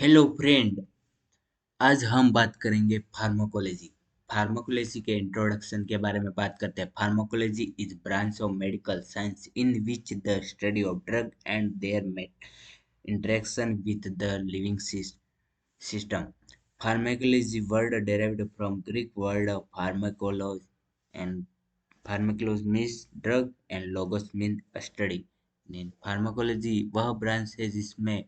Hello friend. आज हम बात करेंगे फार्माकोलॉजी। फार्माकोलॉजी के इंट्रोडक्शन के बारे में बात करते हैं। Pharmacology is branch of medical science in which the study of drug and their interaction with the living system. Pharmacology word derived from Greek word of pharmakology, and pharmakology means drug and logos means study. Pharmacology वह branch है जिसमें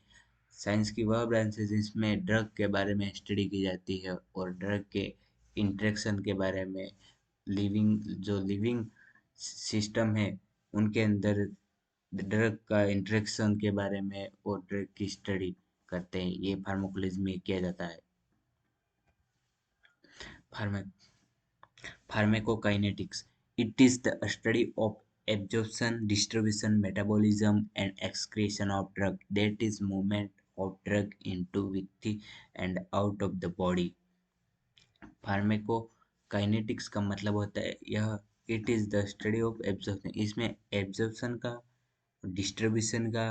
science की वह branch है जिसमें drug के बारे में स्टडी की जाती है और ड्रग के इंटरेक्शन के बारे में लिविंग सिस्टम है उनके अंदर ड्रग का इंटरेक्शन के बारे में और ड्रग की स्टडी करते हैं। ये फार्माकोलॉजी में किया जाता है। Pharma Pharmacokinetics. It is the study of absorption, distribution, metabolism, and excretion of drug. That is movement of drug into with and out of the body. Pharmacokinetics का मतलब होता है यह it is the study of absorption. इसमें absorption का, distribution का,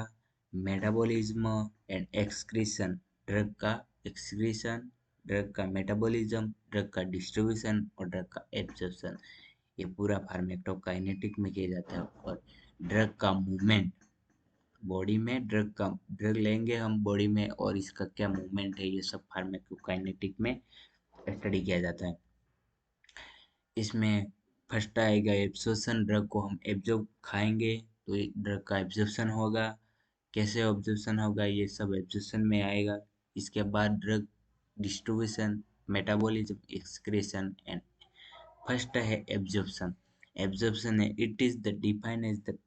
metabolism and excretion, drug का excretion, drug का मेटाबॉलिज्म, ड्रग का डिस्ट्रीब्यूशन और ड्रग का एब्जॉर्प्शन, ये पूरा फार्मेकोकाइनेटिक में किया जाता है। और ड्रग का मूवमेंट बॉडी में, ड्रग लेंगे हम बॉडी में और इसका क्या मूवमेंट है, ये सब फार्मेकोकाइनेटिक में स्टडी किया जाता है। इसमें फर्स्ट आएगा एब्जॉर्प्शन। ड्रग को हम एब्जॉर्ब खाएंगे तो ड्रग का एब्जॉर्प्शन होगा। कैसे एब्जॉर्प्शन होगा, ये सब एब्जॉर्प्शन में आएगा। इसके बाद drug distribution, metabolism, excretion and first है एब्जॉर्प्शन। एब्जॉर्प्शन है it is the defined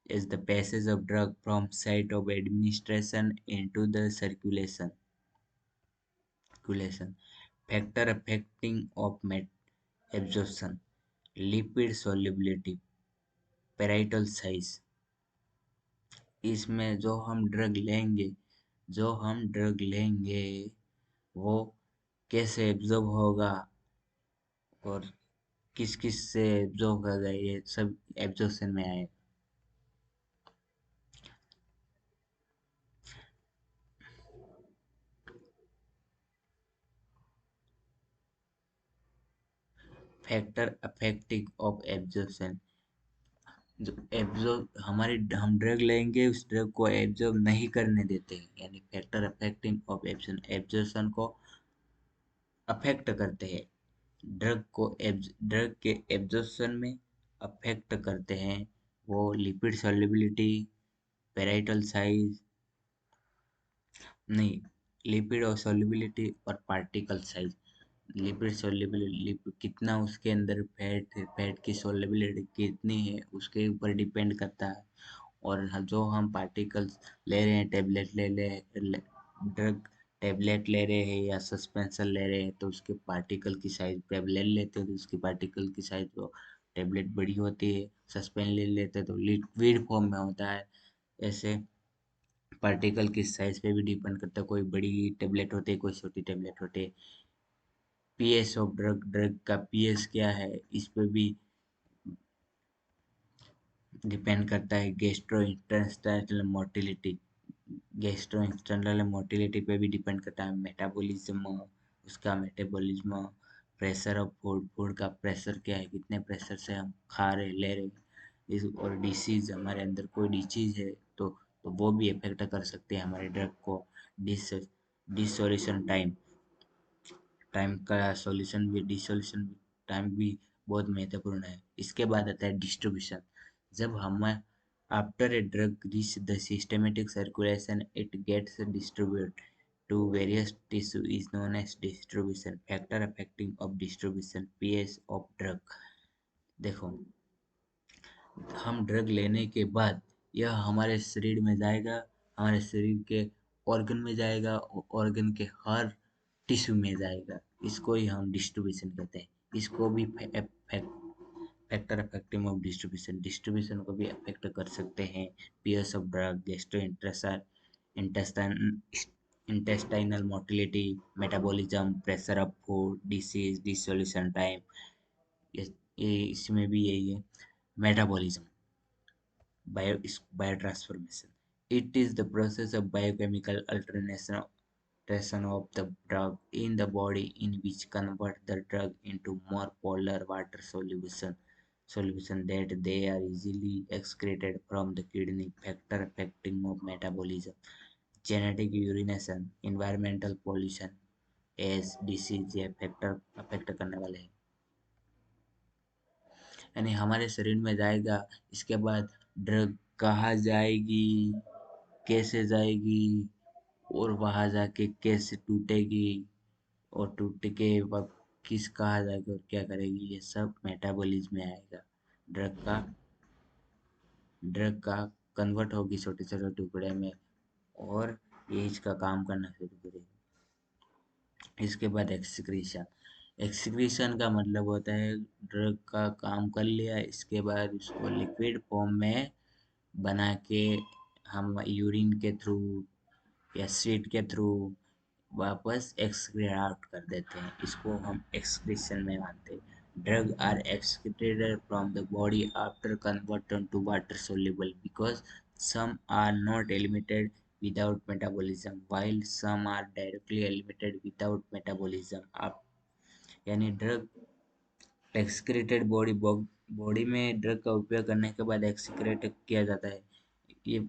as the passage of drug from site of administration into the circulation. Factor affecting of absorption: lipid solubility, parietal size। इसमें जो हम drug लेंगे वो कैसे absorb होगा और किस किस से एब्जॉर्ब होगा, ये सब एब्जॉर्प्शन में आए। फैक्टर अफेक्टिंग ऑफ एब्जॉर्प्शन, जो एब्जॉर्ब हम ड्रग लेंगे उस ड्रग को एब्जॉर्ब नहीं करने देते हैं, यानी फैक्टर अफेक्टिंग ऑफ एब्जॉर्प्शन को अफेक्ट करते हैं। ड्रग के एब्जॉर्प्शन में अफेक्ट करते हैं वो लिपिड सॉल्युबिलिटी, पेराइटल साइज, नहीं, लिपिड और सॉल्युबिलिटी और पार्टिकल साइज। लिपिड सॉल्युबिलिटी कितना उसके अंदर फैट की सॉल्युबिलिटी कितनी है उसके ऊपर डिपेंड करता है। और जो हम पार्टिकल्स ले रहे हैं, ड्रग टेबलेट ले रहे हैं या सस्पेंशन ले रहे हैं तो उसके पार्टिकल की साइज, टेबलेट लेते हैं तो उसकी पार्टिकल की साइज वो टेबलेट बड़ी होती है, सस्पेंशन ले लेते हैं तो लिक्विड फॉर्म में होता है। ऐसे पार्टिकल की साइज पे भी डिपेंड करता है, कोई बड़ी टेबलेट होती है, कोई छोटी टेबलेट होती है। पीएस ऑफ ड्रग, ड्रग का पीएस क्या है इस पे भी डिपेंड करता है। गैस्ट्रो इंटेस्टाइनल मोटिलिटी पे भी डिपेंड करता है। Metabolism, pressure of food, food का प्रेशर क्या है, कितने प्रेशर से हम खा रहे ले रहे इस, और डिसीज, हमारे अंदर कोई डिसीज है तो वो भी इफेक्ट कर सकते हैं हमारे ड्रग को। डिस डिसोल्यूशन टाइम, टाइम का सॉल्यूशन भी, डिसोल्यूशन टाइम भी बहुत महत्वपूर्ण है। इसके बाद आता है डिस्ट्रीब्यूशन। जब हम after a drug reach the systematic circulation it gets distribute to various tissue is known as distribution. Factor affecting of distribution, pH of drug। देखो, हम ड्रग लेने के बाद यह हमारे शरीर में जाएगा, हमारे शरीर के ऑर्गन में जाएगा और ऑर्गन के हर टिश्यू में जाएगा। इसको ही हम डिस्ट्रीब्यूशन कहते हैं। इसको भी factor affecting of distribution, distribution को भी अफेक्ट कर सकते हैं। PS of drug, gastro intestine intestinal motility, metabolism, pressure of food, disease, dissolution time। ये इसमें भी यही है। Metabolism, bio transformation, it is the process of biochemical concentration of the drug in the body in which convert the drug into more polar water solution that they are easily excreted from the kidney. Factor affecting of metabolism, genetic urination, environmental pollution S disease ये factor affect करने वाले हैं, यानी हमारे शरीर में जाएगा। इसके बाद ड्रग कहाँ जाएगी, कैसे जाएगी, और वहां जाके कैसे टूटेगी, और टूट के वक्त किस कहाँ जाएगी और क्या करेगी, ये सब मेटाबॉलिज्म में आएगा। ड्रग का ड्रग का कन्वर्ट होगी छोटे छोटे टुकड़े में, और ये इसका काम करना शुरू करेगी। इसके बाद एक्सक्रीशन, एक्सक्रीशन का मतलब होता है ड्रग का काम कर लिया, इसके बाद उसको लिक्विड फॉर्म में बना के हम यूरिन के थ्रू या स्वीट के थ्रू वापस एक्सक्रीट आउट कर देते हैं, इसको हम एक्सक्रीशन में मानते हैं। Drug are excreted from the body after converting to water soluble because some are not eliminated without metabolism while some are directly eliminated without metabolism। आप यानी ड्रग एक्सक्रीटेड बॉडी में ड्रग का उपयोग करने के बाद एक्सक्रीट किया जाता है, ये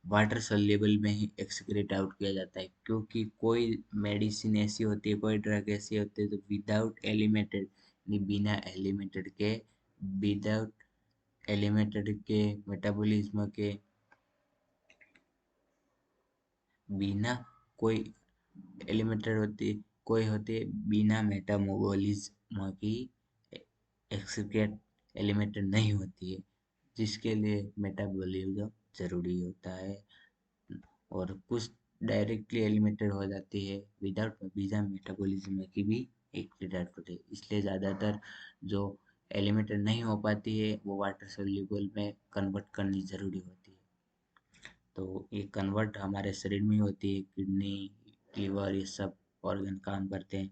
वाटर सॉल्युबल में ही एक्सक्रीट आउट किया जाता है, क्योंकि कोई मेडिसिन ऐसी होती है, कोई ड्रग ऐसी होती है जो विदाउट एलिमेंटेड, विदाउट एलिमेंटेड के मेटाबॉलिज्म के बिना कोई एलिमेंटेड होती कोई होती है बिना मेटाबॉलिज्म की एक्सक्रीट एलिमेंटेड नहीं होती है, जिसके लिए मेटाबॉलिज्म जरूरी होता है, और कुछ डायरेक्टली एलिमेंटेड हो जाती है विदाउट बिना मेटाबॉलिज्म की भी एक रिडाक्ट होती है, इसलिए ज़्यादातर जो एलिमेंटेड नहीं हो पाती है वो वाटर सोल्यूबल में कन्वर्ट करनी ज़रूरी होती है। तो ये कन्वर्ट हमारे शरीर में ही होती है, किडनी, लीवर, ये सब ऑर्गन काम करते हैं।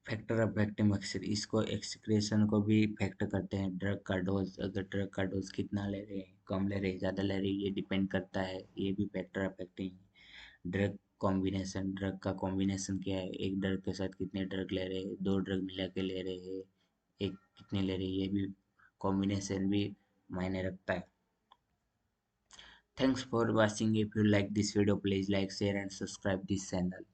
फैक्टर ऑफ एक्टिव, इसको एक्सक्रेशन को भी इफेक्ट करते हैं। ड्रग का डोज, अगर ड्रग का डोज कितना ले रहे हैं, कम ले रहे हैं, ज़्यादा ले रहे हैं, ये डिपेंड करता है, ये भी फैक्टर अफेक्टिंग है। ड्रग कॉम्बिनेशन, ड्रग का कॉम्बिनेशन क्या है, एक ड्रग के साथ कितने ड्रग ले रहे हैं, दो ड्रग मिला के ले रहे हैं, एक कितने ले रहे हैं, ये भी कॉम्बिनेशन भी मायने रखता है। Thanks for watching. If you like this video, please like, share and subscribe this channel.